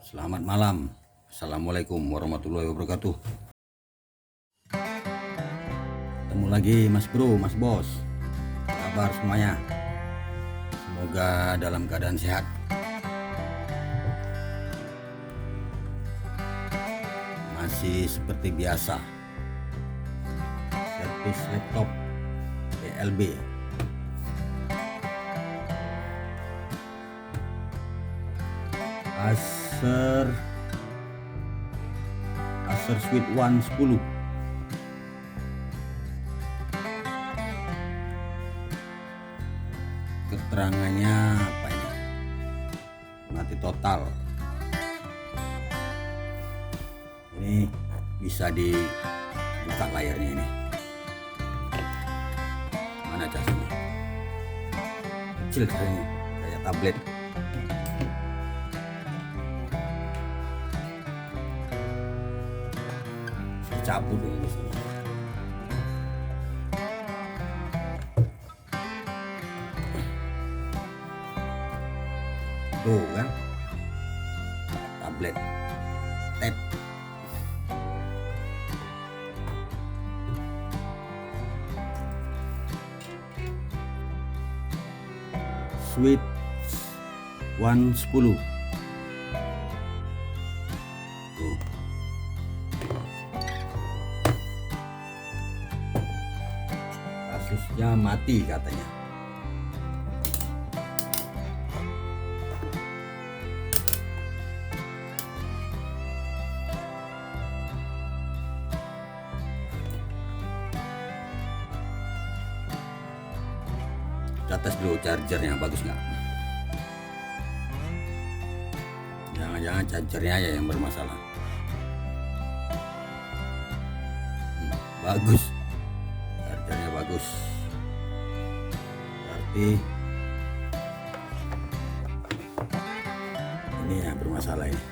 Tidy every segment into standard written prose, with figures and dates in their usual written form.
Selamat malam. Assalamualaikum warahmatullahi wabarakatuh. Ketemu lagi Mas Bro, Mas Bos. Kabar semuanya? Semoga dalam keadaan sehat. Masih seperti biasa, servis laptop PLB. Acer Sweet One 10. Keterangannya apa ini? Mati total. Ini bisa dibuka layarnya ini. Mana casnya? Kecil casnya, kayak tablet. Cabut ya di sini. Tuh kan, tablet, tab. Sweet One 10. Tuh. Kasusnya mati katanya. Kita tes dulu chargernya bagus nggak? Jangan-jangan chargernya aja yang bermasalah. Bagus, chargernya bagus. Berarti ini yang bermasalah ini.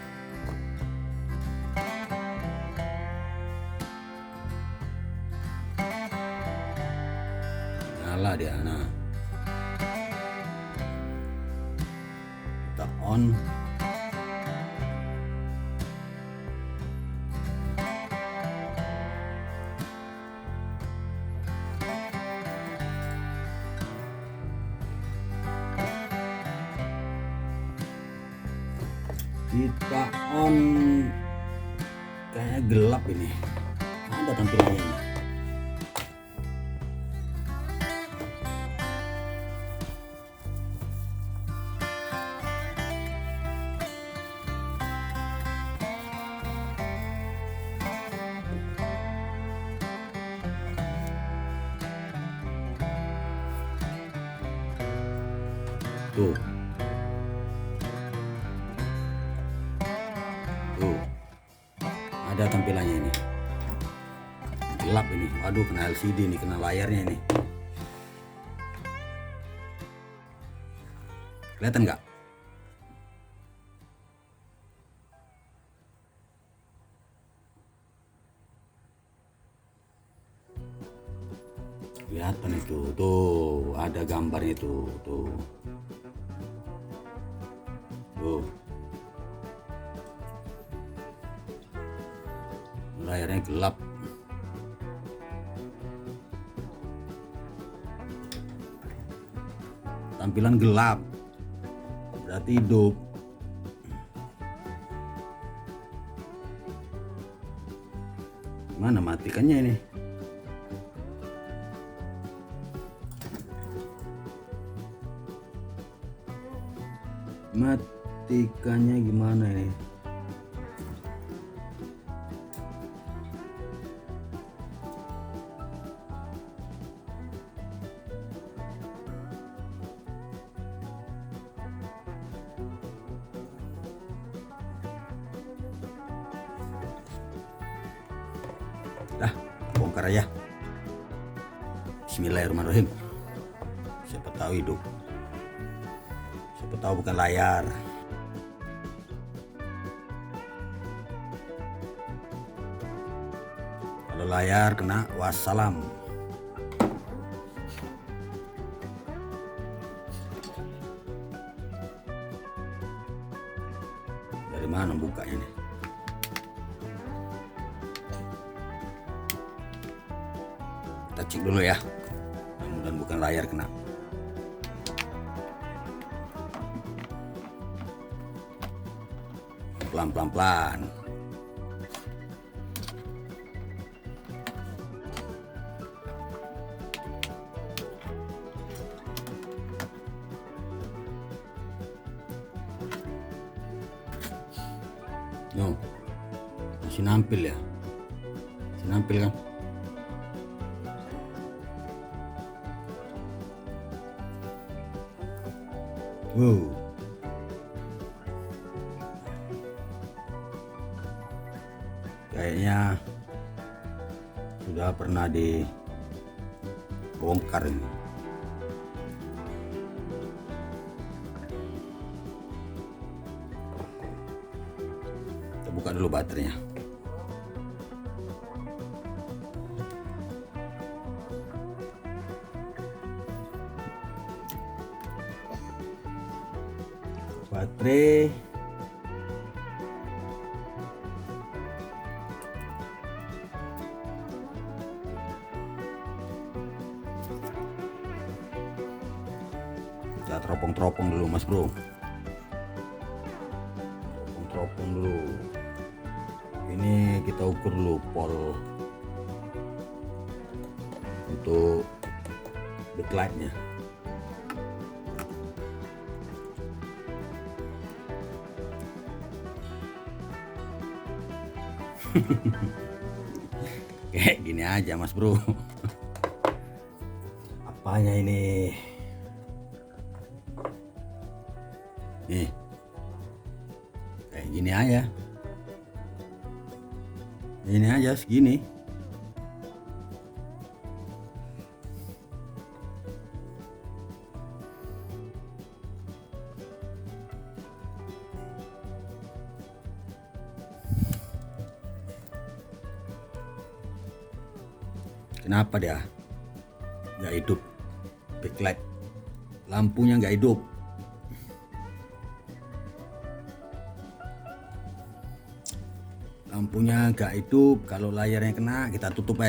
Nyala dia, nah. Kita on. Kita on, kayaknya gelap ini. Ada tampilannya ini. Tuh. Tuh. Ada tampilannya ini. Gelap ini. Waduh, kena LCD nih, kena layarnya ini. Kelihatan nggak? Kelihatan itu. Tuh, ada gambarnya itu. Tuh. Tuh. Layarnya gelap. Tampilan gelap berarti hidup. Mana matikannya ini? Matikannya gimana ini? Dah, bongkar aja. Bismillahirrahmanirrahim. Siapa tahu hidup. Siapa tahu bukan layar. Kalau layar kena wassalam. Dari mana bukanya nih? Kita cek dulu ya, mudah-mudahan bukan layar kena. Pelan-pelan. No, masih nampil ya, masih nampil kan? Wow, kayaknya sudah pernah dibongkar ini. Kita buka dulu baterainya. Baterai kita teropong-teropong dulu Mas Bro, teropong dulu. Ini kita ukur dulu pol untuk backlightnya. Kayak gini aja Mas Bro. Apanya ini? Nih, kayak gini aja. Ini aja segini. Kenapa dia nggak hidup? Backlight lampunya nggak hidup. Lampunya nggak hidup. Kalau layarnya kena kita tutup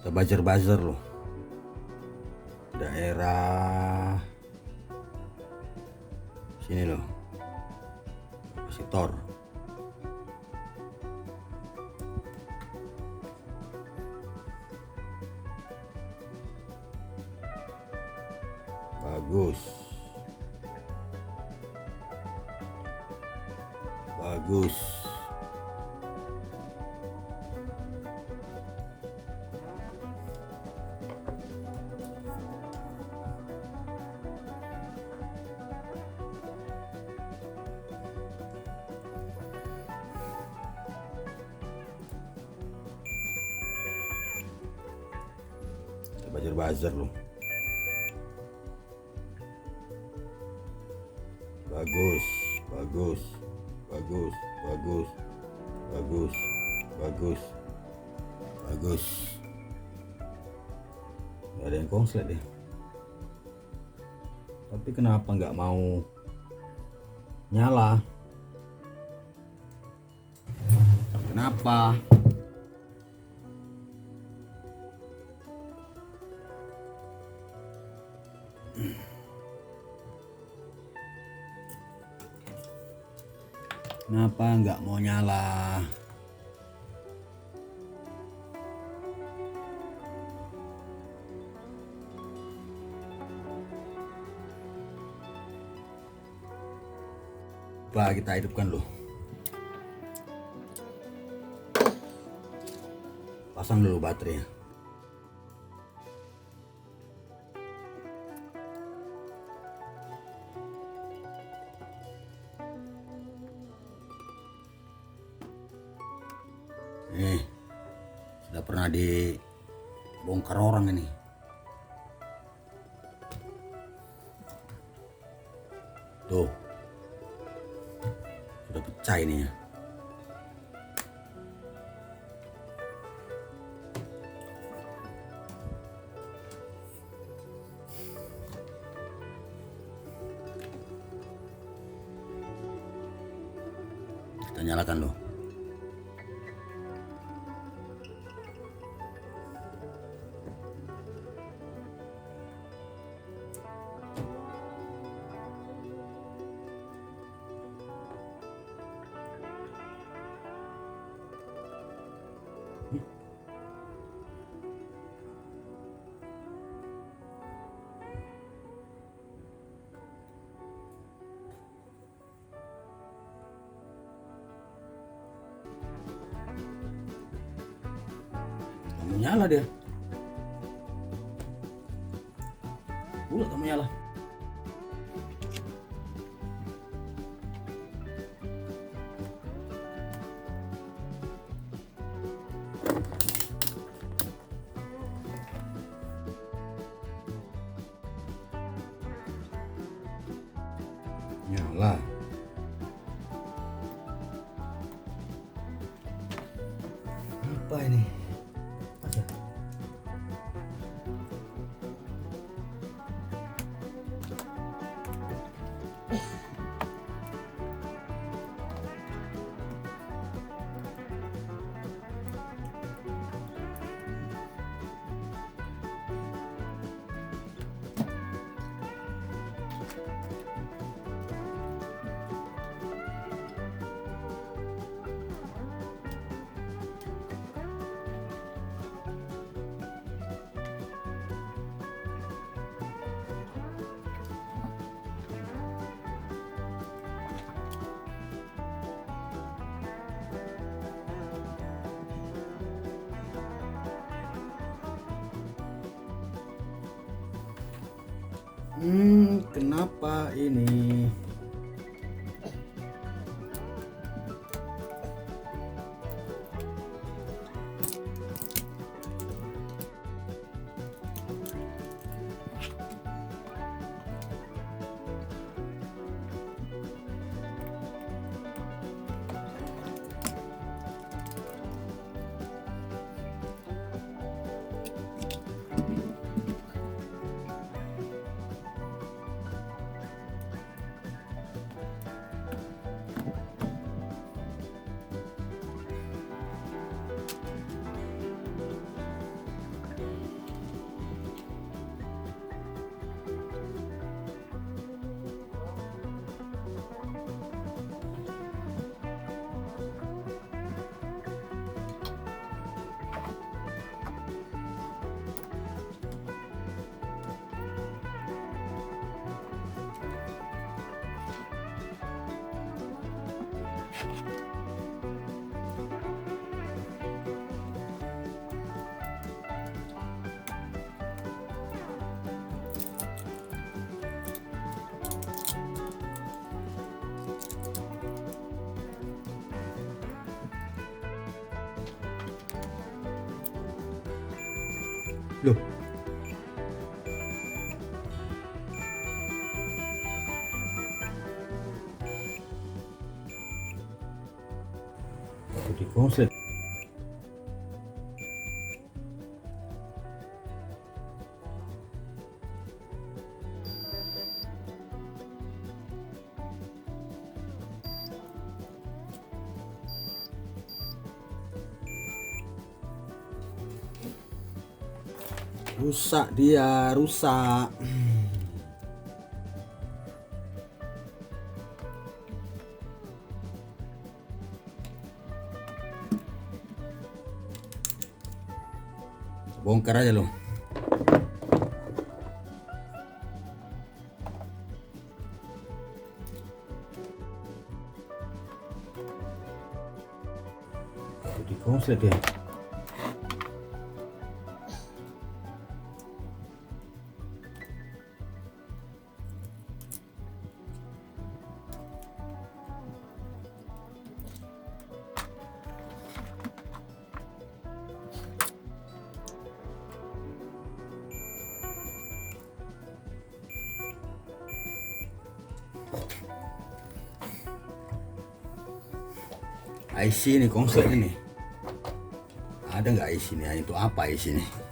Kita buzzer loh. Daerah sini loh, kapasitor. Bagus, bagus. Buzzer loh. Bagus, bagus, bagus, bagus, bagus, bagus, bagus. Gak ada yang konslet deh. Tapi kenapa nggak mau nyala? Kenapa? Kenapa nggak mau nyala? Coba kita hidupkan loh. Pasang dulu baterainya. Nih, sudah pernah dibongkar orang ini. Tuh, udah pecah ini ya. Kita nyalakan loh. Nyala dia. Bulat kamu nyala. Nyala. Apa ini? Kenapa ini? Loh, di konslet. Rusak dia, rusak. Bongkar aja loh. Di konslet ya. IC ini konslet ini. Ada nggak IC ini? Itu apa IC ini?